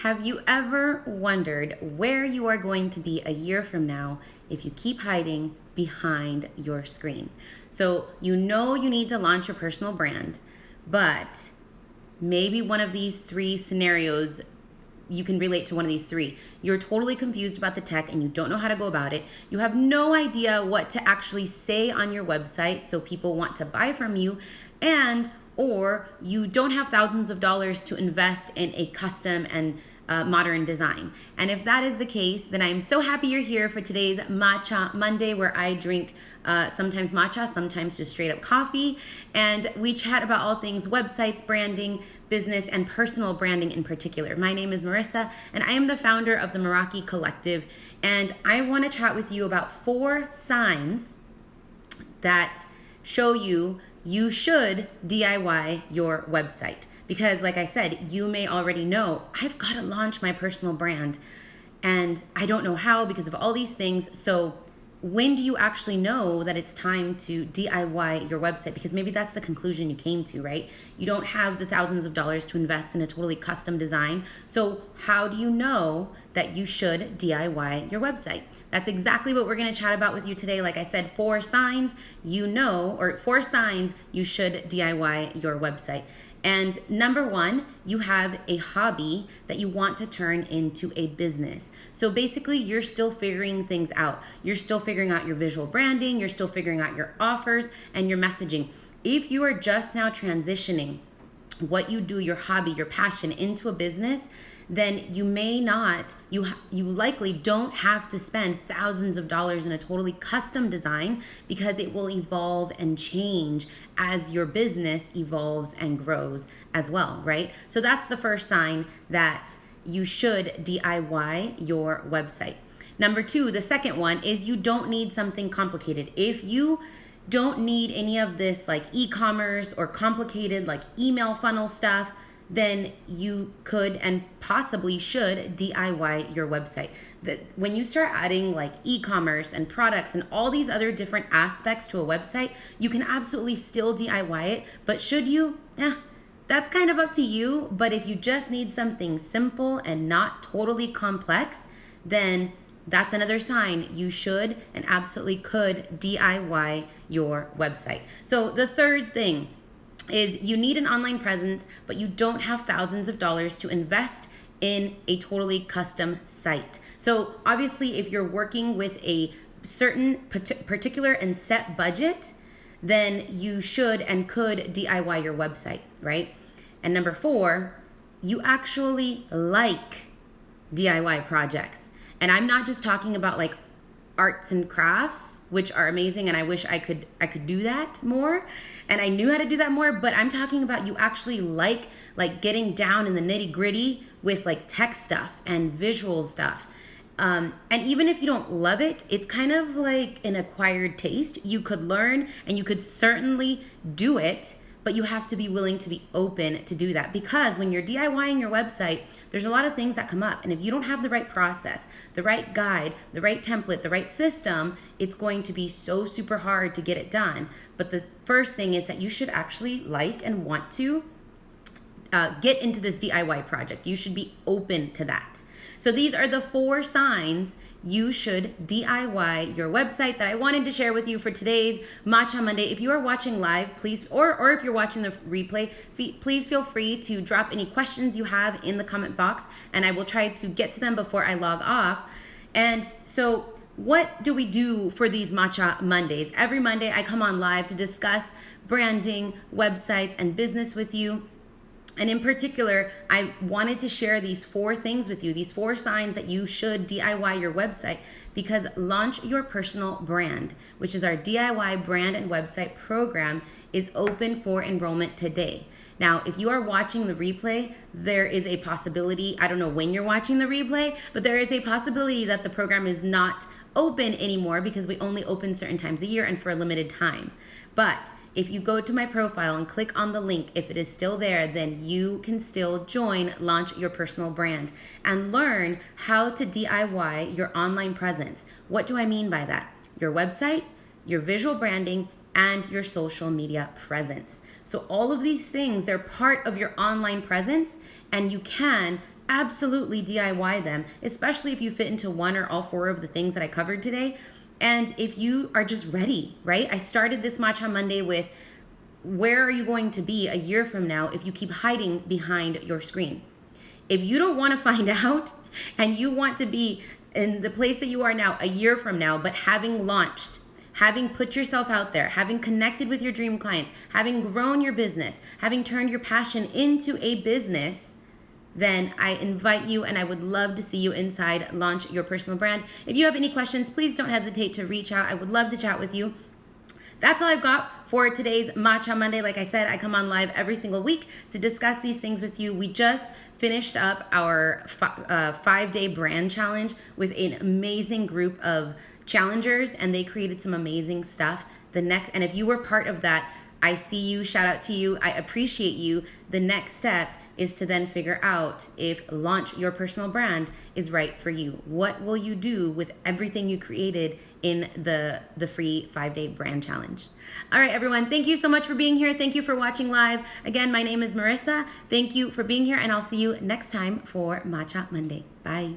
Have you ever wondered where you are going to be a year from now if you keep hiding behind your screen? So you know you need to launch your personal brand, but maybe one of these three scenarios, you can relate to one of these three. You're totally confused about the tech and you don't know how to go about it. You have no idea what to actually say on your website so people want to buy from you, or you don't have thousands of dollars to invest in a custom and modern design. And if that is the case, then I'm so happy you're here for today's Matcha Monday, where I drink sometimes matcha, sometimes just straight up coffee. And we chat about all things websites, branding, business, and personal branding in particular. My name is Marissa, and I am the founder of the Meraki Collective. And I want to chat with you about 4 signs that show you should DIY your website. Because like I said, you may already know, I've got to launch my personal brand and I don't know how because of all these things. So when do you actually know that it's time to DIY your website? Because maybe that's the conclusion you came to, right? You don't have the thousands of dollars to invest in a totally custom design. So how do you know that you should DIY your website? That's exactly what we're going to chat about with you today. Like I said, 4 signs you should DIY your website. And number 1, you have a hobby that you want to turn into a business. So basically, you're still figuring things out. You're still figuring out your visual branding. You're still figuring out your offers and your messaging. If you are just now transitioning what you do, your hobby, your passion into a business, then you likely don't have to spend thousands of dollars in a totally custom design because it will evolve and change as your business evolves and grows as well, right? So that's the first sign that you should DIY your website. Number 2, the second one is you don't need something complicated. If you don't need any of this like e-commerce or complicated like email funnel stuff, then you could and possibly should DIY your website. That when you start adding like e-commerce and products and all these other different aspects to a website, you can absolutely still DIY it, but should you? That's kind of up to you. But if you just need something simple and not totally complex, then that's another sign you should and absolutely could DIY your website. So the third thing is you need an online presence, but you don't have thousands of dollars to invest in a totally custom site. So obviously, if you're working with a certain particular and set budget, then you should and could DIY your website, right? And number 4, you actually like DIY projects. And I'm not just talking about like arts and crafts, which are amazing, and I wish I could do that more, and I knew how to do that more, but I'm talking about you actually like getting down in the nitty-gritty with like tech stuff and visual stuff. And even if you don't love it, it's kind of like an acquired taste. You could learn and you could certainly do it, but you have to be willing to be open to do that, because when you're DIYing your website, there's a lot of things that come up. And if you don't have the right process, the right guide, the right template, the right system, it's going to be so super hard to get it done. But the first thing is that you should actually like and want to get into this DIY project. You should be open to that. So these are the 4 signs you should DIY your website that I wanted to share with you for today's Matcha Monday. If you are watching live, please, or if you're watching the replay, please feel free to drop any questions you have in the comment box, and I will try to get to them before I log off. And so what do we do for these Matcha Mondays? Every Monday I come on live to discuss branding, websites, and business with you. And in particular, I wanted to share these 4 things with you, these 4 signs that you should DIY your website, because Launch Your Personal Brand, which is our DIY brand and website program, is open for enrollment today. Now, if you are watching the replay, there is a possibility, I don't know when you're watching the replay, but there is a possibility that the program is not open anymore because we only open certain times a year and for a limited time. But if you go to my profile and click on the link, if it is still there, then you can still join Launch Your Personal Brand and learn how to DIY your online presence. What do I mean by that? Your website, your visual branding, and your social media presence. So all of these things, they're part of your online presence, and you can absolutely DIY them, especially if you fit into one or all four of the things that I covered today. And if you are just ready, right? I started this Matcha Monday with, where are you going to be a year from now if you keep hiding behind your screen? If you don't want to find out and you want to be in the place that you are now a year from now, but having launched, having put yourself out there, having connected with your dream clients, having grown your business, having turned your passion into a business, then I invite you, and I would love to see you inside Launch Your Personal Brand. If you have any questions, please don't hesitate to reach out. I would love to chat with you. That's all I've got for today's Matcha Monday. Like I said, I come on live every single week to discuss these things with you. We just finished up our 5-day brand challenge with an amazing group of challengers, and they created some amazing stuff. And if you were part of that, I see you, shout out to you, I appreciate you. The next step is to then figure out if Launch Your Personal Brand is right for you. What will you do with everything you created in the free 5-day brand challenge? All right, everyone, thank you so much for being here. Thank you for watching live. Again, my name is Marissa. Thank you for being here, and I'll see you next time for Matcha Monday. Bye.